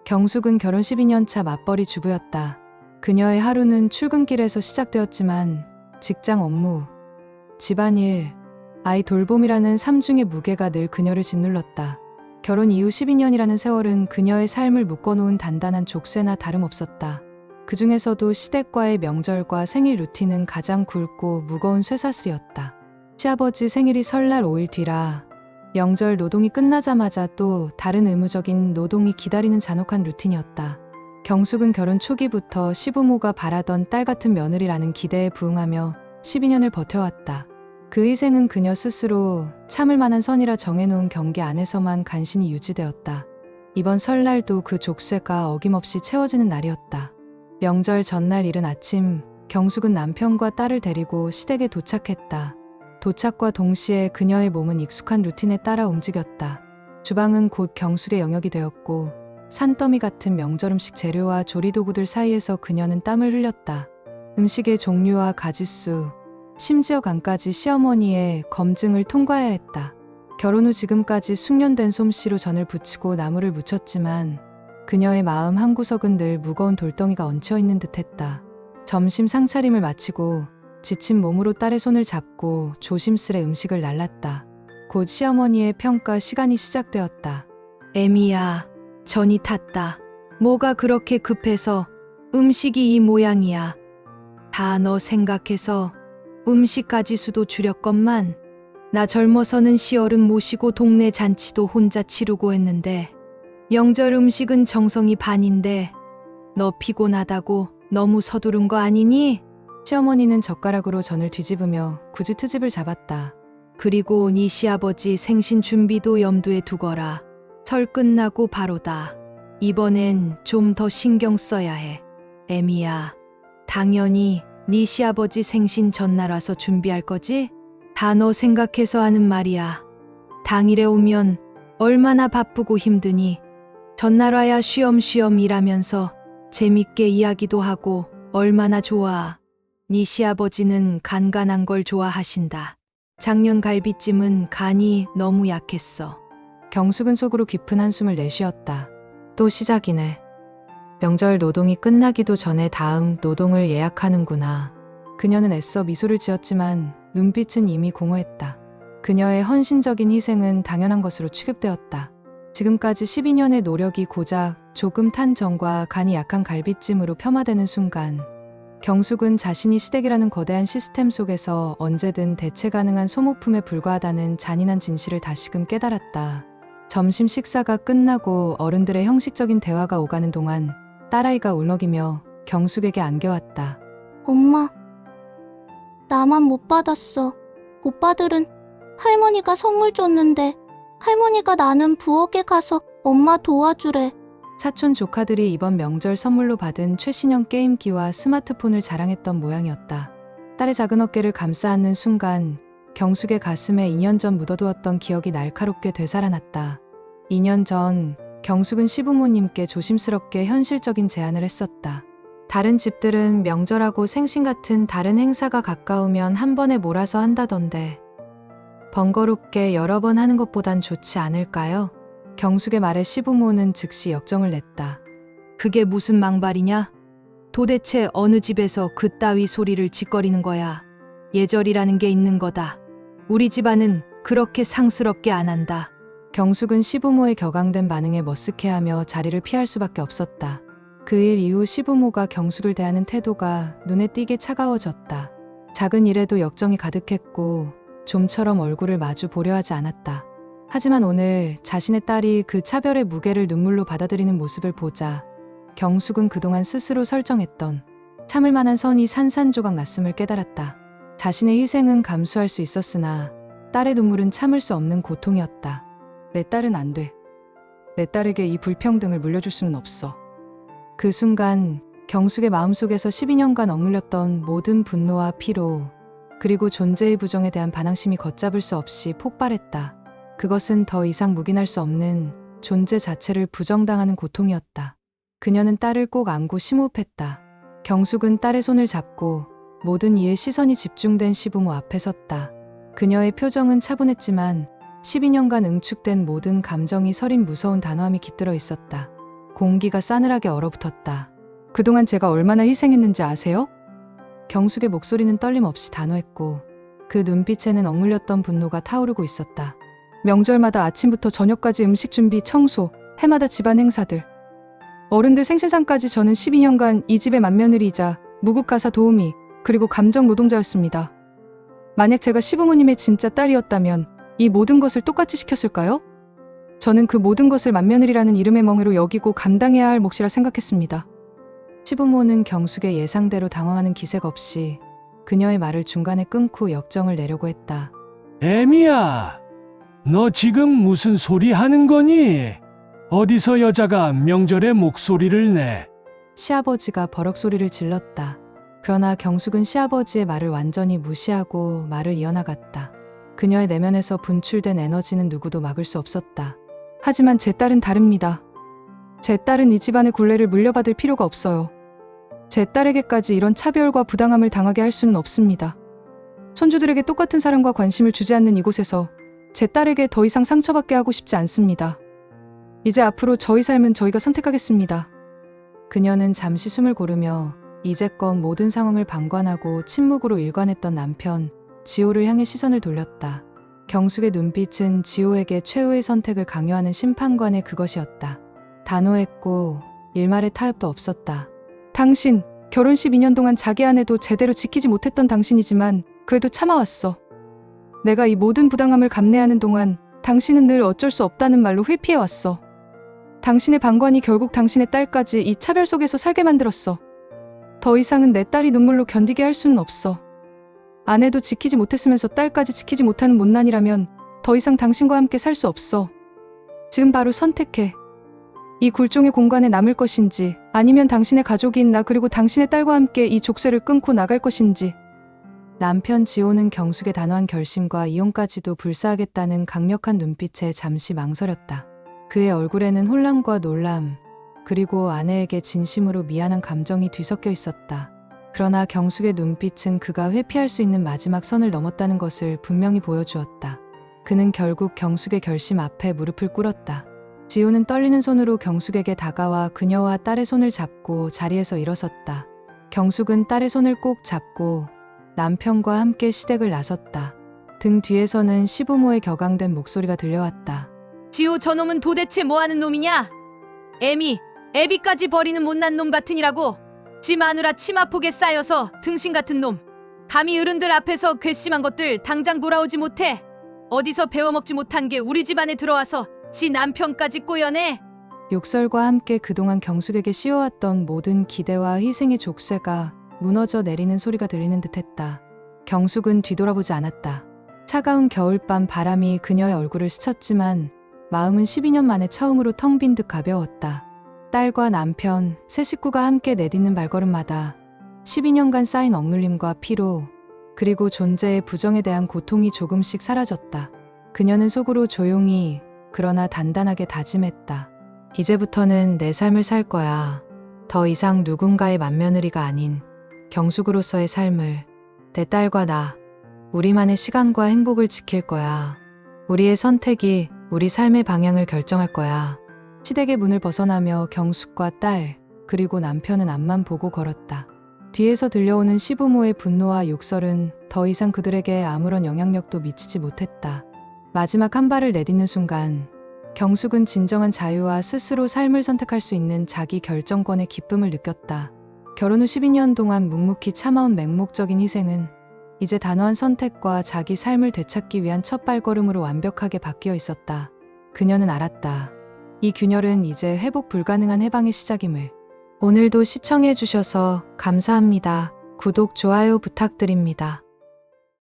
경숙은 결혼 12년 차 맞벌이 주부였다. 그녀의 하루는 출근길에서 시작되었지만 직장 업무, 집안일, 아이 돌봄이라는 삼중의 무게가 늘 그녀를 짓눌렀다. 결혼 이후 12년이라는 세월은 그녀의 삶을 묶어놓은 단단한 족쇄나 다름없었다. 그 중에서도 시댁과의 명절과 생일 루틴은 가장 굵고 무거운 쇠사슬이었다. 시아버지 생일이 설날 5일 뒤라 명절 노동이 끝나자마자 또 다른 의무적인 노동이 기다리는 잔혹한 루틴이었다. 경숙은 결혼 초기부터 시부모가 바라던 딸 같은 며느리라는 기대에 부응하며 12년을 버텨왔다. 그 희생은 그녀 스스로 참을 만한 선이라 정해놓은 경계 안에서만 간신히 유지되었다. 이번 설날도 그 족쇄가 어김없이 채워지는 날이었다. 명절 전날 이른 아침, 경숙은 남편과 딸을 데리고 시댁에 도착했다. 도착과 동시에 그녀의 몸은 익숙한 루틴에 따라 움직였다. 주방은 곧 경숙의 영역이 되었고 산더미 같은 명절 음식 재료와 조리도구들 사이에서 그녀는 땀을 흘렸다. 음식의 종류와 가짓수, 심지어 간까지 시어머니의 검증을 통과해야 했다. 결혼 후 지금까지 숙련된 솜씨로 전을 부치고 나무를 묻혔지만 그녀의 마음 한구석은 늘 무거운 돌덩이가 얹혀있는 듯했다. 점심 상차림을 마치고 지친 몸으로 딸의 손을 잡고 조심스레 음식을 날랐다. 곧 시어머니의 평가 시간이 시작되었다. 애미야, 전이 탔다. 뭐가 그렇게 급해서 음식이 이 모양이야. 다 너 생각해서 음식 가지수도 줄였건만 나 젊어서는 시어른 모시고 동네 잔치도 혼자 치르고 했는데 명절 음식은 정성이 반인데 너 피곤하다고 너무 서두른 거 아니니? 시어머니는 젓가락으로 전을 뒤집으며 굳이 트집을 잡았다. 그리고 네 시아버지 생신 준비도 염두에 두거라. 설 끝나고 바로다. 이번엔 좀 더 신경 써야 해. 애미야, 당연히 네 시아버지 생신 전날 와서 준비할 거지? 다 너 생각해서 하는 말이야. 당일에 오면 얼마나 바쁘고 힘드니? 전날 와야 쉬엄쉬엄 일하면서 재밌게 이야기도 하고 얼마나 좋아. 네 시아버지는 간간한 걸 좋아하신다. 작년 갈비찜은 간이 너무 약했어. 경숙은 속으로 깊은 한숨을 내쉬었다. 또 시작이네. 명절 노동이 끝나기도 전에 다음 노동을 예약하는구나. 그녀는 애써 미소를 지었지만 눈빛은 이미 공허했다. 그녀의 헌신적인 희생은 당연한 것으로 취급되었다. 지금까지 12년의 노력이 고작 조금 탄 정과 간이 약한 갈비찜으로 폄하되는 순간 경숙은 자신이 시댁이라는 거대한 시스템 속에서 언제든 대체 가능한 소모품에 불과하다는 잔인한 진실을 다시금 깨달았다. 점심 식사가 끝나고 어른들의 형식적인 대화가 오가는 동안 딸아이가 울먹이며 경숙에게 안겨왔다. 엄마, 나만 못 받았어. 오빠들은 할머니가 선물 줬는데 할머니가 나는 부엌에 가서 엄마 도와주래. 사촌 조카들이 이번 명절 선물로 받은 최신형 게임기와 스마트폰을 자랑했던 모양이었다. 딸의 작은 어깨를 감싸 안는 순간 경숙의 가슴에 2년 전 묻어두었던 기억이 날카롭게 되살아났다. 2년 전 경숙은 시부모님께 조심스럽게 현실적인 제안을 했었다. 다른 집들은 명절하고 생신 같은 다른 행사가 가까우면 한 번에 몰아서 한다던데 번거롭게 여러 번 하는 것보단 좋지 않을까요? 경숙의 말에 시부모는 즉시 역정을 냈다. 그게 무슨 망발이냐? 도대체 어느 집에서 그따위 소리를 짓거리는 거야? 예절이라는 게 있는 거다. 우리 집안은 그렇게 상스럽게 안 한다. 경숙은 시부모의 격앙된 반응에 머쓱해하며 자리를 피할 수밖에 없었다. 그 일 이후 시부모가 경숙을 대하는 태도가 눈에 띄게 차가워졌다. 작은 일에도 역정이 가득했고 좀처럼 얼굴을 마주 보려 하지 않았다. 하지만 오늘 자신의 딸이 그 차별의 무게를 눈물로 받아들이는 모습을 보자 경숙은 그동안 스스로 설정했던 참을 만한 선이 산산조각 났음을 깨달았다. 자신의 희생은 감수할 수 있었으나 딸의 눈물은 참을 수 없는 고통이었다. 내 딸은 안 돼. 내 딸에게 이 불평등을 물려줄 수는 없어. 그 순간 경숙의 마음속에서 12년간 억눌렸던 모든 분노와 피로 그리고 존재의 부정에 대한 반항심이 걷잡을 수 없이 폭발했다. 그것은 더 이상 묵인할 수 없는 존재 자체를 부정당하는 고통이었다. 그녀는 딸을 꼭 안고 심호흡했다. 경숙은 딸의 손을 잡고 모든 이의 시선이 집중된 시부모 앞에 섰다. 그녀의 표정은 차분했지만 12년간 응축된 모든 감정이 서린 무서운 단호함이 깃들어 있었다. 공기가 싸늘하게 얼어붙었다. 그동안 제가 얼마나 희생했는지 아세요? 경숙의 목소리는 떨림 없이 단호했고 그 눈빛에는 억눌렸던 분노가 타오르고 있었다. 명절마다 아침부터 저녁까지 음식 준비, 청소, 해마다 집안 행사들. 어른들 생신상까지 저는 12년간 이 집의 맏며느리이자 무급가사 도우미 그리고 감정 노동자였습니다. 만약 제가 시부모님의 진짜 딸이었다면 이 모든 것을 똑같이 시켰을까요? 저는 그 모든 것을 맏며느리라는 이름의 멍에로 여기고 감당해야 할 몫이라 생각했습니다. 시부모는 경숙의 예상대로 당황하는 기색 없이 그녀의 말을 중간에 끊고 역정을 내려고 했다. 애미야, 너 지금 무슨 소리 하는 거니? 어디서 여자가 명절에 목소리를 내? 시아버지가 버럭 소리를 질렀다. 그러나 경숙은 시아버지의 말을 완전히 무시하고 말을 이어나갔다. 그녀의 내면에서 분출된 에너지는 누구도 막을 수 없었다. 하지만 제 딸은 다릅니다. 제 딸은 이 집안의 굴레를 물려받을 필요가 없어요. 제 딸에게까지 이런 차별과 부당함을 당하게 할 수는 없습니다. 손주들에게 똑같은 사랑과 관심을 주지 않는 이곳에서 제 딸에게 더 이상 상처받게 하고 싶지 않습니다. 이제 앞으로 저희 삶은 저희가 선택하겠습니다. 그녀는 잠시 숨을 고르며 이제껏 모든 상황을 방관하고 침묵으로 일관했던 남편 지호를 향해 시선을 돌렸다. 경숙의 눈빛은 지호에게 최후의 선택을 강요하는 심판관의 그것이었다. 단호했고 일말의 타협도 없었다. 당신, 결혼 12년 동안 자기 아내도 제대로 지키지 못했던 당신이지만 그래도 참아왔어. 내가 이 모든 부당함을 감내하는 동안 당신은 늘 어쩔 수 없다는 말로 회피해왔어. 당신의 방관이 결국 당신의 딸까지 이 차별 속에서 살게 만들었어. 더 이상은 내 딸이 눈물로 견디게 할 수는 없어. 아내도 지키지 못했으면서 딸까지 지키지 못하는 못난이라면 더 이상 당신과 함께 살 수 없어. 지금 바로 선택해. 이 굴종의 공간에 남을 것인지 아니면 당신의 가족인 나 그리고 당신의 딸과 함께 이 족쇄를 끊고 나갈 것인지. 남편 지호는 경숙의 단호한 결심과 이혼까지도 불사하겠다는 강력한 눈빛에 잠시 망설였다. 그의 얼굴에는 혼란과 놀람, 그리고 아내에게 진심으로 미안한 감정이 뒤섞여 있었다. 그러나 경숙의 눈빛은 그가 회피할 수 있는 마지막 선을 넘었다는 것을 분명히 보여주었다. 그는 결국 경숙의 결심 앞에 무릎을 꿇었다. 지호는 떨리는 손으로 경숙에게 다가와 그녀와 딸의 손을 잡고 자리에서 일어섰다. 경숙은 딸의 손을 꼭 잡고 남편과 함께 시댁을 나섰다. 등 뒤에서는 시부모의 격앙된 목소리가 들려왔다. 지호 저놈은 도대체 뭐하는 놈이냐? 애비까지 버리는 못난 놈 같으니라고. 지 마누라 치마폭에 쌓여서 등신 같은 놈. 감히 어른들 앞에서 괘씸한 것들 당장 돌아오지 못해. 어디서 배워먹지 못한 게 우리 집안에 들어와서 지 남편까지 꼬여내. 욕설과 함께 그동안 경숙에게 씌워왔던 모든 기대와 희생의 족쇄가 무너져 내리는 소리가 들리는 듯했다. 경숙은 뒤돌아보지 않았다. 차가운 겨울밤 바람이 그녀의 얼굴을 스쳤지만 마음은 12년 만에 처음으로 텅 빈 듯 가벼웠다. 딸과 남편, 세 식구가 함께 내딛는 발걸음마다 12년간 쌓인 억눌림과 피로, 그리고 존재의 부정에 대한 고통이 조금씩 사라졌다. 그녀는 속으로 조용히 그러나 단단하게 다짐했다. 이제부터는 내 삶을 살 거야. 더 이상 누군가의 맏며느리가 아닌 경숙으로서의 삶을, 내 딸과 나, 우리만의 시간과 행복을 지킬 거야. 우리의 선택이 우리 삶의 방향을 결정할 거야. 시댁의 문을 벗어나며 경숙과 딸, 그리고 남편은 앞만 보고 걸었다. 뒤에서 들려오는 시부모의 분노와 욕설은 더 이상 그들에게 아무런 영향력도 미치지 못했다. 마지막 한 발을 내딛는 순간 경숙은 진정한 자유와 스스로 삶을 선택할 수 있는 자기 결정권의 기쁨을 느꼈다. 결혼 후 12년 동안 묵묵히 참아온 맹목적인 희생은 이제 단호한 선택과 자기 삶을 되찾기 위한 첫 발걸음으로 완벽하게 바뀌어 있었다. 그녀는 알았다. 이 균열은 이제 회복 불가능한 해방의 시작임을. 오늘도 시청해 주셔서 감사합니다. 구독, 좋아요 부탁드립니다.